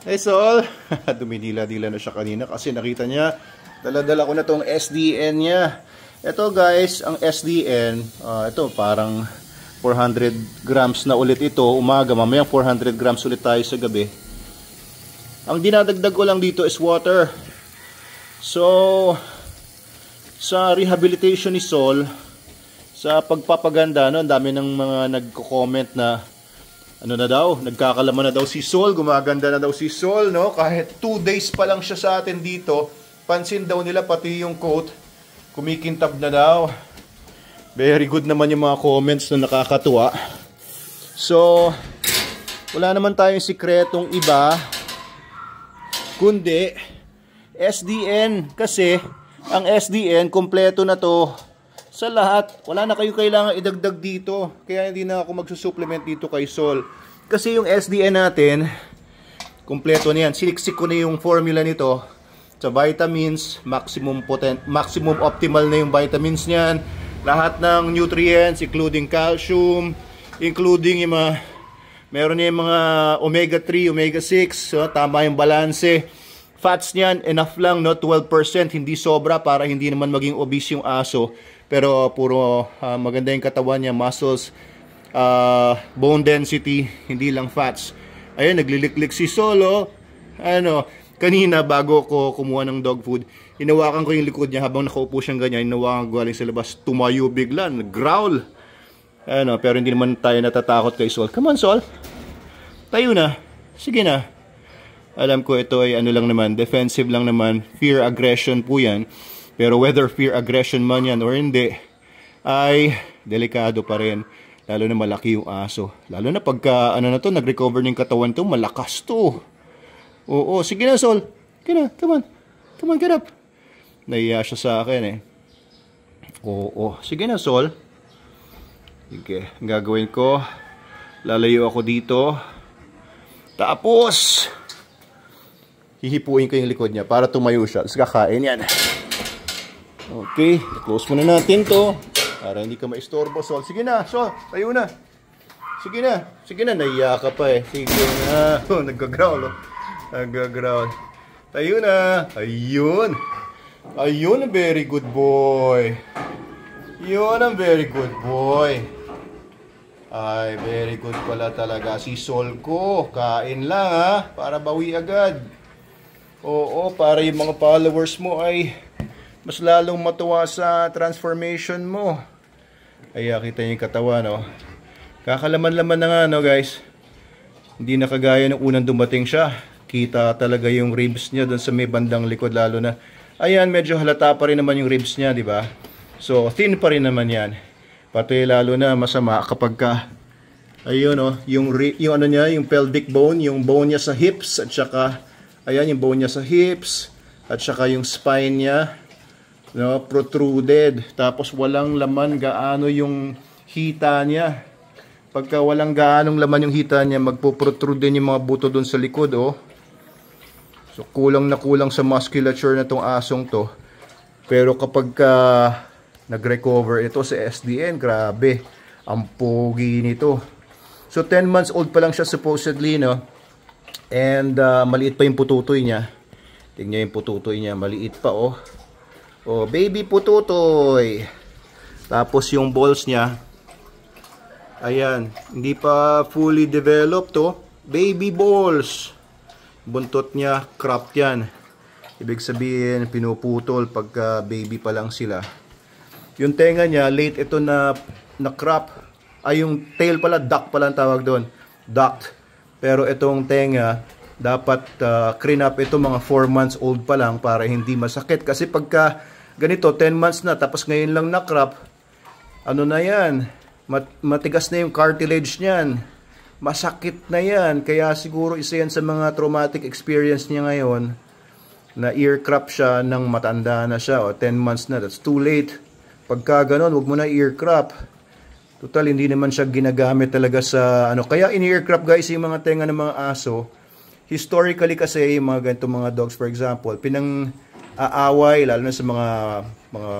Hey Sol, dumidila-dila na siya kanina kasi nakita niya, dala-dala ko na tong SDN niya. Ito guys, ang SDN, ito parang 400 grams na ulit ito, umaga, mamaya 400 grams ulit tayo sa gabi. Ang dinadagdag ko lang dito is water. So, sa rehabilitation ni Sol, sa pagpapaganda, no, ang dami ng mga nagko-comment na ano na daw, nagkakalaman na daw si Sol, gumaganda na daw si Sol, no? Kahit 2 days pa lang siya sa atin dito, pansin daw nila pati yung coat, kumikintab na daw. Very good naman yung mga comments na nakakatuwa. So, wala naman tayong sikretong iba, kundi SDN. Kasi, ang SDN, kompleto na to sa lahat. Wala na kayo kailangan idagdag dito. Kaya hindi na ako magsusupplement dito kay Sol. Kasi yung SDN natin, kompleto na yan. Siniksik ko na yung formula nito. Sa vitamins, maximum optimal na yung vitamins niyan. Lahat ng nutrients, including calcium, including yung mga, meron niya yung mga omega 3, omega 6. So, tama yung balanse. Fats niyan, enough lang, no? 12%. Hindi sobra para hindi naman maging obese yung aso. Pero puro maganda yung katawan niya, muscles, bone density, hindi lang fats. Ayun, nagliliklik si Solo. Ano, kanina bago ko kumuha ng dog food, hinawakan ko yung likod niya habang nakaupo siyang ganyan. Hinawakan ko galing sa labas, tumayo bigla, nag-growl. Ano, pero hindi naman tayo natatakot kay Sol. Come on, Sol. Tayo na. Sige na. Alam ko ito ay ano lang naman, defensive lang naman. Fear, aggression po yan. Pero whether fear, aggression man yan or hindi, ay delikado pa rin. Lalo na malaki yung aso. Lalo na pagka, ano na to, nag-recover ng katawan to, malakas to. Oo, sige na Sol. Sige na, come on. Come on, get up. Naiya siya sa akin eh. Oo, sige na Sol. Sige, ang gagawin ko, lalayo ako dito. Tapos, hihipuin ko yung likod niya para tumayo siya. Tapos kakain yan. Okay, close muna natin to para hindi ka maistorbo, Sol. Sige na, Sol, tayo na. Sige na, naiya ka pa eh. Sige na. Oh, nag-growl, oh. Nag-growl. Tayo na. Ayun. Ayun, very good boy. Yun ang very good boy. Ay, very good pala talaga si Sol ko. Kain lang ha, para bawi agad. Oo, para yung mga followers mo ay mas lalong matuwa sa transformation mo. Ay, kita niyo yung katawan, no? Kakalaman-laman na nga, no, guys? Hindi na kagaya ng unang dumating siya. Kita talaga yung ribs niya doon sa may bandang likod, lalo na. Ayan, medyo halata pa rin naman yung ribs niya, di ba? So, thin pa rin naman yan. Pati lalo na masama kapag ka, ayun, no, yung ano niya, yung pelvic bone, yung bone niya sa hips, at saka, ayan, yung bone niya sa hips, at saka yung spine niya, no, protruded. Tapos walang laman gaano yung hita niya. Pagka walang gaanong laman yung hita niya, magpo-protrude din yung mga buto doon sa likod, oh. So kulang na kulang sa musculature na tong asong to. Pero kapag nag-recover ito sa SDN, grabe, ang pogi nito. So 10 months old pa lang siya supposedly, no. And maliit pa yung pututoy niya. Tingnan yung pututoy niya, maliit pa, oh. Oh, baby pututoy. Tapos yung balls niya, ayan, hindi pa fully developed to. Baby balls. Buntot niya, cropped yan. Ibig sabihin, pinuputol pagka baby pa lang sila. Yung tenga niya, late ito na crop. Ay, yung tail pala, duck pala ang tawag doon. Ducked. Pero itong tenga, dapat clean-up ito mga 4 months old pa lang para hindi masakit. Kasi pagka ganito, 10 months na, tapos ngayon lang na-crop, ano na yan? Matigas na yung cartilage niyan. Masakit na yan. Kaya siguro isa yan sa mga traumatic experience niya ngayon, na ear crop siya nang matanda na siya, o 10 months na. That's too late. Pagka ganon, huwag mo na ear crop. Total, hindi naman siya ginagamit talaga sa ano. Kaya in-ear crop, guys, yung mga tenga ng mga aso, historically kasi, yung mga ganitong mga dogs, for example, aaway, lalo na sa mga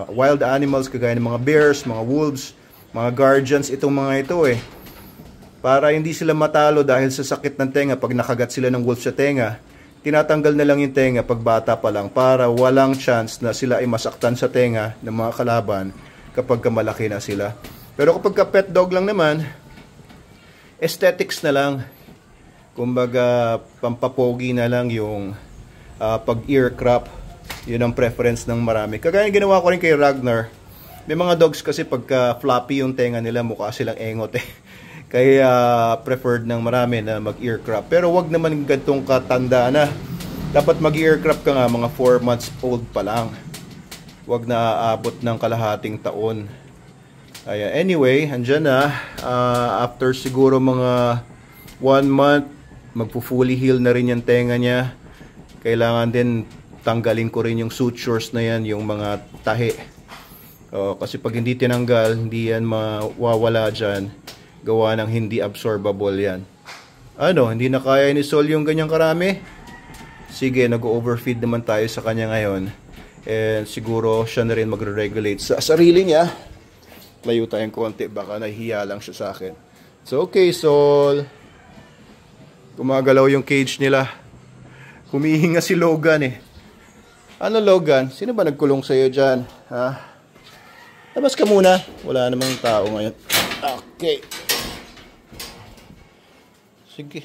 wild animals, kagaya ng mga bears, mga wolves, mga guardians, itong mga ito eh. Para hindi sila matalo dahil sa sakit ng tenga, pag nakagat sila ng wolf sa tenga, tinatanggal na lang yung tenga pag bata pa lang para walang chance na sila ay masaktan sa tenga ng mga kalaban kapag malaki na sila. Pero kapag pet dog lang naman, aesthetics na lang. Kumbaga, pampapogi na lang yung pag-ear crop. Yun ang preference ng marami. Kagaya ginawa ko rin kay Ragnar. May mga dogs kasi pagka floppy yung tenga nila, mukha silang engot eh. Kaya preferred ng marami na mag-ear crop. Pero wag naman gantong katanda na. Dapat mag-ear crop ka nga mga 4 months old pa lang. Wag na aabot ng kalahating taon. Ayan. Anyway, andyan na. After siguro mga 1 month, magpo-fully heal na rin yung tenga niya. Kailangan din tanggalin ko rin yung sutures na yan, yung mga tahi. Kasi pag hindi tinanggal, hindi yan mawawala dyan. Gawa ng hindi absorbable yan. Ano, hindi na kaya ni Sol yung ganyang karami? Sige, nag-overfeed naman tayo sa kanya ngayon. And siguro siya na rin magre-regulate sa sarili niya. Layo tayong konti, baka nahihiya lang siya sa akin. So okay, Sol. Gumagalaw yung cage nila. Humihinga si Logan eh. Ano Logan? Sino ba nagkulong sa'yo dyan? Ha? Labas ka muna. Wala namang tao ngayon. Okay. Sige.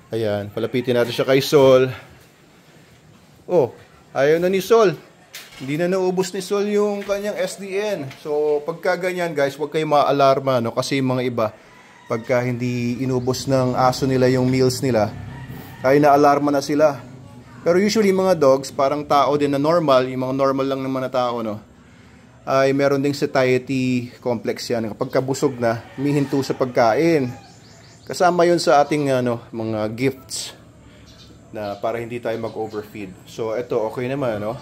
Ayan, palapitin natin siya kay Sol. Oh, ayaw na ni Sol. Hindi na naubos ni Sol yung kanyang SDN. So, pagka ganyan guys, huwag kayong ma-alarma, no? Kasi yung mga iba, pagka hindi inubos ng aso nila yung meals nila, ay na-alarma na sila. Pero usually mga dogs, parang tao din na normal, yung mga normal lang naman na tao, no? Ay meron ding satiety complex yan. Kapag kabusog na, humihinto sa pagkain. Kasama yun sa ating mga gifts na para hindi tayo mag-overfeed. So ito, okay naman, no?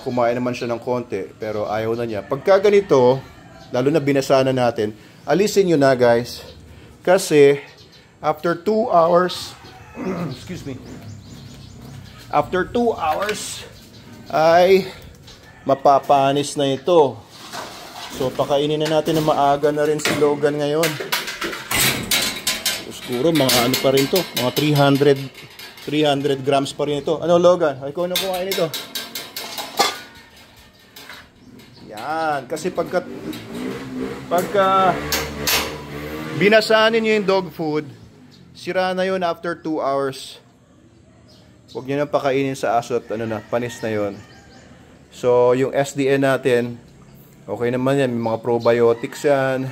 Kumain naman siya ng konti, pero ayaw na niya. Pagka ganito, lalo na binasa na natin, alisin nyo na guys. Kasi after 2 hours, excuse me, after 2 hours, ay mapapanis na ito. So pakainin na natin na maaga na rin si Logan ngayon. So, siguro mga ano pa rin to, mga 300 grams pa rin ito. Ano Logan? Ikaw na kumain ito. Yan, kasi pagka binasanin niyo yung dog food, sira na yun after 2 hours. Huwag niyo nang pakainin sa aso at panis na yun. So, yung SDN natin, okay naman yan. May mga probiotics yan.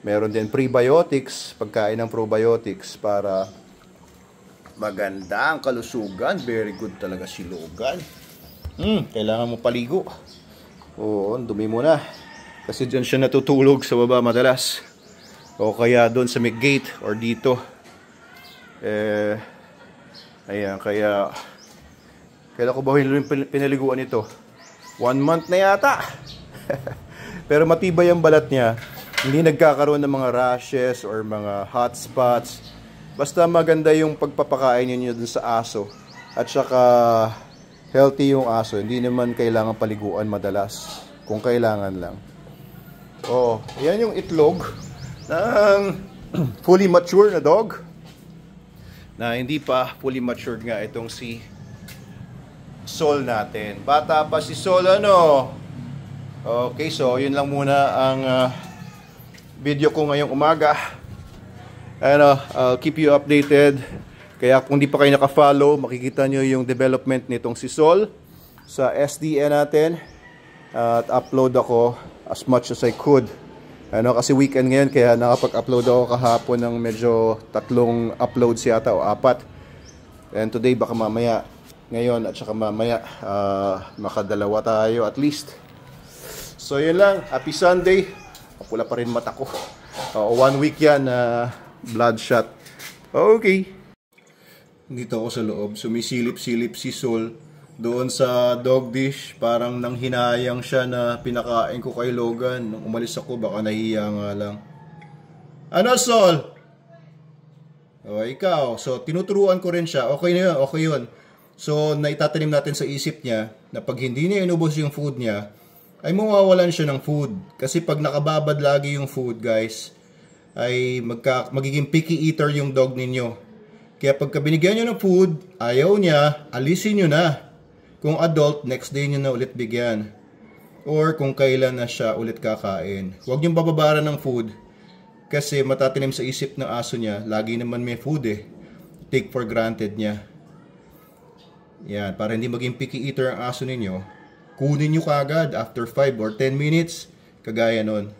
Meron din prebiotics, pagkain ng probiotics para maganda ang kalusugan. Very good talaga si Logan. Kailangan mo paligo. Oo, dumi mo na. Kasi dyan siya natutulog sa baba madalas. O kaya doon sa may gate or dito. Ayan, kaya kailan ko ba pinaliguan ito? 1 month na yata. Pero matibay ang balat niya. Hindi nagkakaroon ng mga rashes or mga hot spots. Basta maganda yung pagpapakain niyo dun sa aso. At saka healthy yung aso. Hindi naman kailangan paliguan madalas. Kung kailangan lang. Oh, yan yung itlog ng fully mature na dog. Na hindi pa fully matured nga itong si Sol natin. Bata pa si Sol, ano? Okay, so yun lang muna ang video ko ngayong umaga. I'll keep you updated. Kaya kung di pa kayo naka-follow, makikita nyo yung development nitong si Sol sa SDN natin. At upload ako as much as I could. Kasi weekend ngayon, kaya nakapag-upload ako kahapon ng medyo 3 uploads yata o 4. And today baka mamaya, ngayon at saka mamaya, makadalawa tayo at least. So yun lang, happy Sunday. Kapula pa rin mata ko. 1 week yan, bloodshot. Okay. Dito ako sa loob, sumisilip-silip si Sol doon sa dog dish. Parang nang hinayang siya na pinakain ko kay Logan. Nung umalis ako, baka nahiya nga lang. Ano Sol? O ikaw, so tinuturuan ko rin siya. Okay na yun, okay yun. So naitatanim natin sa isip niya na pag hindi niya inubos yung food niya, ay mawawalan siya ng food. Kasi pag nakababad lagi yung food guys, ay magiging picky eater yung dog ninyo. Kaya pagka binigyan nyo ng food, ayaw niya, alisin nyo na. Kung adult, next day nyo na ulit bigyan. Or kung kailan na siya ulit kakain. Huwag nyo bababaran ng food. Kasi matatanim sa isip ng aso niya, lagi naman may food eh. Take for granted niya. Yan, para hindi maging picky eater ang aso ninyo, kunin nyo kaagad after 5 or 10 minutes, kagaya nun.